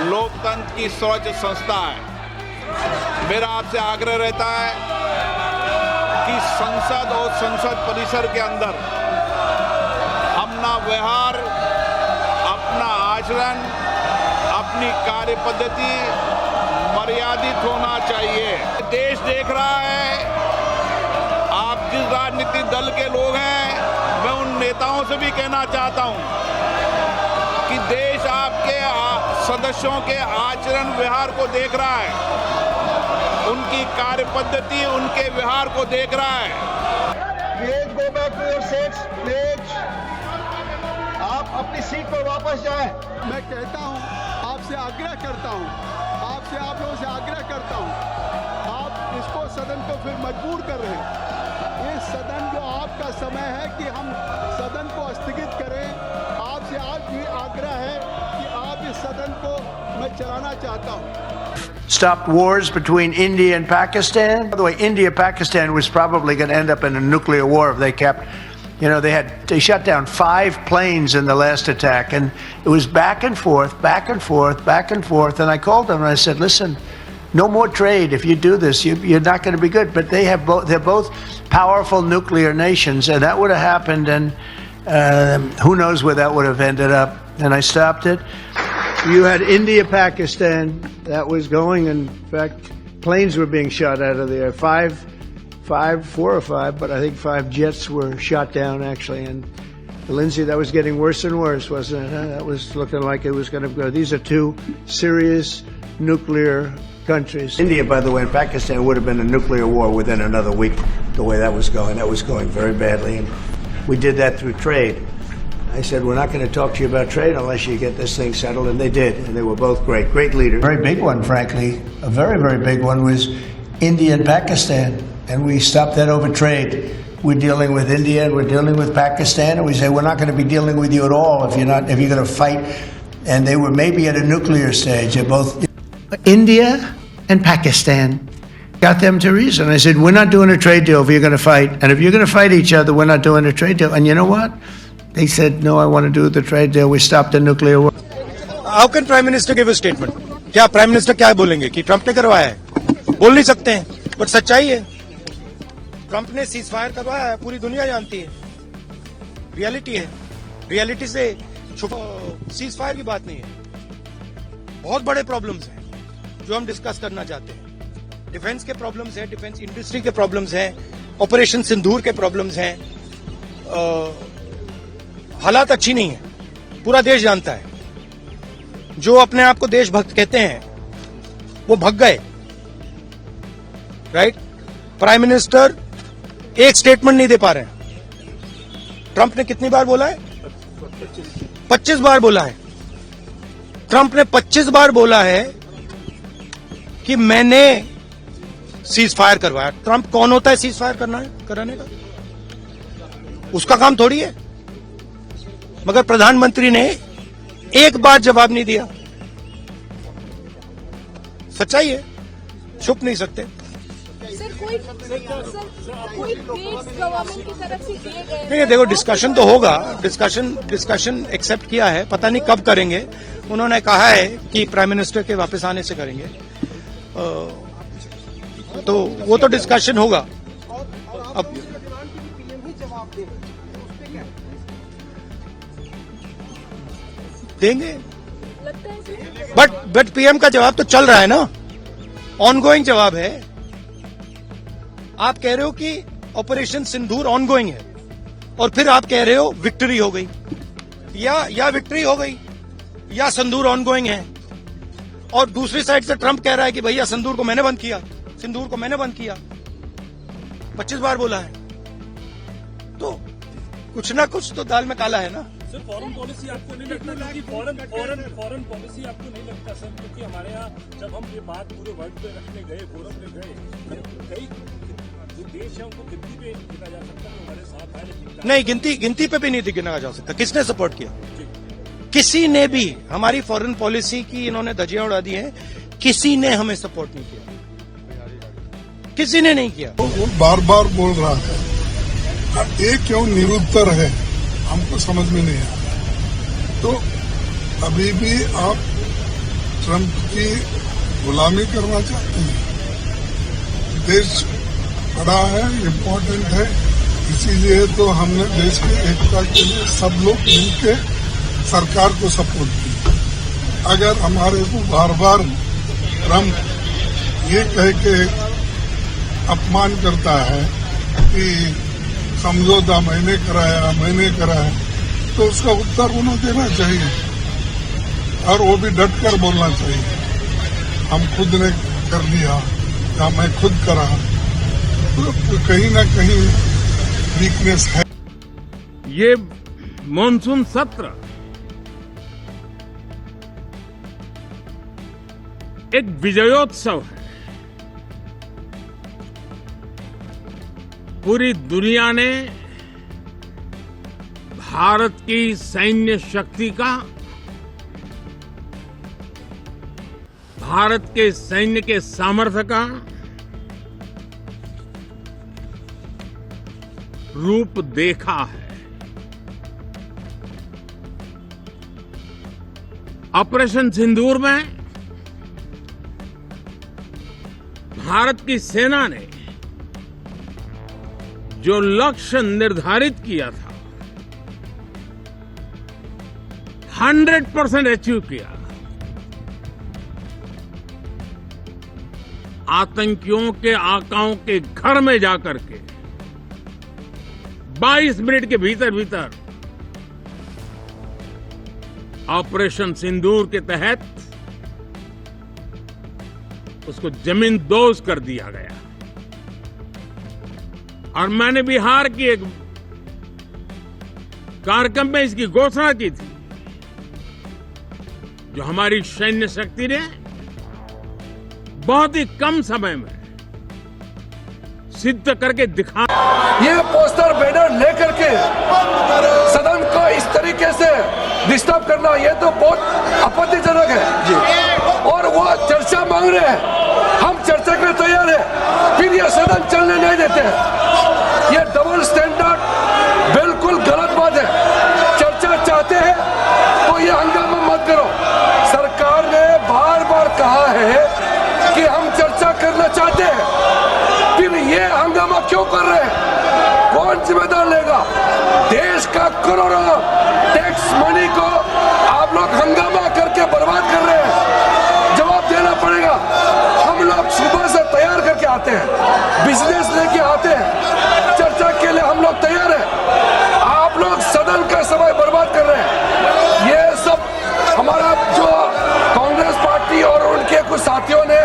लोकतंत्र की सर्वोच्च संस्था है। मेरा आपसे आग्रह रहता है कि संसद और संसद परिसर के अंदर अपना व्यवहार, अपना आचरण, अपनी कार्य पद्धति मर्यादित होना चाहिए। देश देख रहा है, आप जिस राजनीतिक दल के लोग हैं, मैं उन नेताओं से भी कहना चाहता हूं कि देश आपके सदस्यों के आचरण व्यवहार को देख रहा है, उनकी कार्य पद्धति, उनके व्यवहार को देख रहा है। Please go back to your seats, please. आप अपनी सीट पर वापस जाएं। मैं कहता हूं, आपसे आग्रह करता हूं, आपसे आप लोगों से आग्रह करता हूं, आप इसको सदन को फिर मजबूर कर रहे हैं। ये सदन जो आपका समय है कि हम सदन को स्थगित करें। आपसे आज भी आग्रह है कि आप इस सदन को मैं चलाना चाहता हूं। Stopped wars between India and Pakistan. By the way, India-Pakistan was probably going to end up in a nuclear war if they kept, they shut down 5 planes in the last attack, and it was back and forth, back and forth, back and forth. And I called them and I said, listen, no more trade. If you do this, you're not going to be good. But they're both powerful nuclear nations, and that would have happened, and who knows where that would have ended up. And I stopped it. You had India-Pakistan that was going. In fact, planes were being shot out of there. 4 or 5, but I think 5 jets were shot down, actually. And Lindsay, that was getting worse and worse, wasn't it? Huh? That was looking like it was going to go. These are 2 serious nuclear countries. India, by the way, and Pakistan would have been a nuclear war within another week, the way that was going. That was going very badly. And we did that through trade. I said, we're not going to talk to you about trade unless you get this thing settled, and they did, and they were both great leaders. A very big one, frankly, a very, very big one was India and Pakistan, and we stopped that over trade. We're dealing with India, and we're dealing with Pakistan, and we say, we're not going to be dealing with you at all if you're going to fight. And they were maybe at a nuclear stage. They're both India and Pakistan. Got them to reason. I said, we're not doing a trade deal if you're going to fight, and if you're going to fight each other, we're not doing a trade deal. And you know what? They said, no, I want to do the trade deal. We stopped the nuclear war. How can Prime Minister give a statement? क्या Prime Minister क्या बोलेंगे कि Trump ने करवाया है? बोल नहीं सकते हैं, बट सच्चाई है। ट्रंप ने सीज फायर करवाया है, पूरी दुनिया जानती है। रियलिटी है, रियलिटी से सीज फायर की बात नहीं है। बहुत बड़े प्रॉब्लम्स हैं जो हम डिस्कस करना चाहते हैं। डिफेंस के प्रॉब्लम्स हैं, डिफेंस इंडस्ट्री के प्रॉब्लम्स हैं, ऑपरेशन सिंदूर के प्रॉब्लम्स हैं। हालात अच्छी नहीं है, पूरा देश जानता है। जो अपने आप को देशभक्त कहते हैं वो भग गए, राइट? प्राइम मिनिस्टर एक स्टेटमेंट नहीं दे पा रहे हैं। ट्रंप ने कितनी बार बोला है? 25 बार बोला है। ट्रंप ने 25 बार बोला है कि मैंने सीज फायर करवाया। ट्रंप कौन होता है सीज फायर कराने का? उसका काम थोड़ी है। मगर प्रधानमंत्री ने एक बार जवाब नहीं दिया। सच्चाई है, छुप नहीं सकते। सर, कोई गवर्नमेंट की तरफ से दिए गए नहीं, देखो डिस्कशन तो होगा। डिस्कशन एक्सेप्ट किया है, पता नहीं कब करेंगे। उन्होंने कहा है कि प्राइम मिनिस्टर के वापस आने से करेंगे, तो वो तो डिस्कशन होगा। अब देंगे, बट पीएम का जवाब तो चल रहा है ना, ऑनगोइंग जवाब है। आप कह रहे हो कि ऑपरेशन सिंदूर ऑनगोइंग है, और फिर आप कह रहे हो विक्ट्री हो गई, या विक्ट्री हो गई या सिंदूर ऑनगोइंग है। और दूसरी साइड से ट्रंप कह रहा है कि भैया सिंदूर को मैंने बंद किया, 25 बार बोला है। तो कुछ ना कुछ तो दाल में काला है ना। सर, फॉरेन पॉलिसी आपको नहीं लगता कि फॉरेन पॉलिसी आपको नहीं लगता सर? क्योंकि हमारे यहाँ जब हम ये बात पूरे वर्ल्ड पे रखने गए, फोरम पे गए, कई जो देश है उनको गिनती पे गिना जा सकता है हमारे साथ है, लेकिन नहीं, गिनती पे भी नहीं गिना जा सकता। किसने सपोर्ट किया? किसी ने भी। हमारी फॉरेन पॉलिसी की इन्होंने धज्जियां उड़ा दी हैं, किसी ने हमें सपोर्ट नहीं किया, किसी ने नहीं किया। वो बार बार बोल रहा है, ये क्यों निरुत्तर है, हमको समझ में नहीं आया। तो अभी भी आप ट्रंप की गुलामी करना चाहते हैं। देश बड़ा है, इम्पोर्टेंट है, इसीलिए तो हमने देश की एकता के लिए सब लोग मिलकर सरकार को सपोर्ट किया। अगर हमारे को बार बार ट्रंप ये कह के अपमान करता है कि समझौता मैंने कराया, तो उसका उत्तर उन्हें देना चाहिए और वो भी डट कर बोलना चाहिए। हम खुद ने कर लिया या मैं खुद करा, तो कहीं ना कहीं वीकनेस है। ये मॉनसून सत्र एक विजयोत्सव है। पूरी दुनिया ने भारत की सैन्य शक्ति का, भारत के सैन्य के सामर्थ्य का रूप देखा है। ऑपरेशन सिंदूर में भारत की सेना ने जो लक्ष्य निर्धारित किया था 100% अचीव किया। आतंकियों के आकाओं के घर में जाकर के 22 मिनट के भीतर ऑपरेशन सिंदूर के तहत उसको जमींदोज कर दिया गया। और मैंने बिहार की एक कार्यक्रम में इसकी घोषणा की थी, जो हमारी सैन्य शक्ति ने बहुत ही कम समय में सिद्ध करके दिखा। ये पोस्टर बैनर लेकर के सदन को इस तरीके से डिस्टर्ब करना, ये तो बहुत आपत्तिजनक है जी। और वो चर्चा मांग रहे हैं, हम चर्चा के लिए तैयार है, फिर ये सदन चलने नहीं देते। ये डबल स्टैंडर्ड बिल्कुल गलत बात है। चर्चा चाहते हैं तो ये हंगामा मत करो। सरकार ने बार बार कहा है कि हम चर्चा करना चाहते हैं, फिर ये हंगामा क्यों कर रहे हैं? कौन जिम्मेदार लेगा? देश का करोड़ों टैक्स मनी को आप लोग हंगामा करके बर्बाद कर रहे हैं, जवाब देना पड़ेगा। हम लोग सुबह से तैयार करके आते हैं, बिजनेस लेके आते हैं, चर्चा के लिए हम लोग तैयार हैं। आप लोग सदन का समय बर्बाद कर रहे हैं। ये सब हमारा जो कांग्रेस पार्टी और उनके कुछ साथियों ने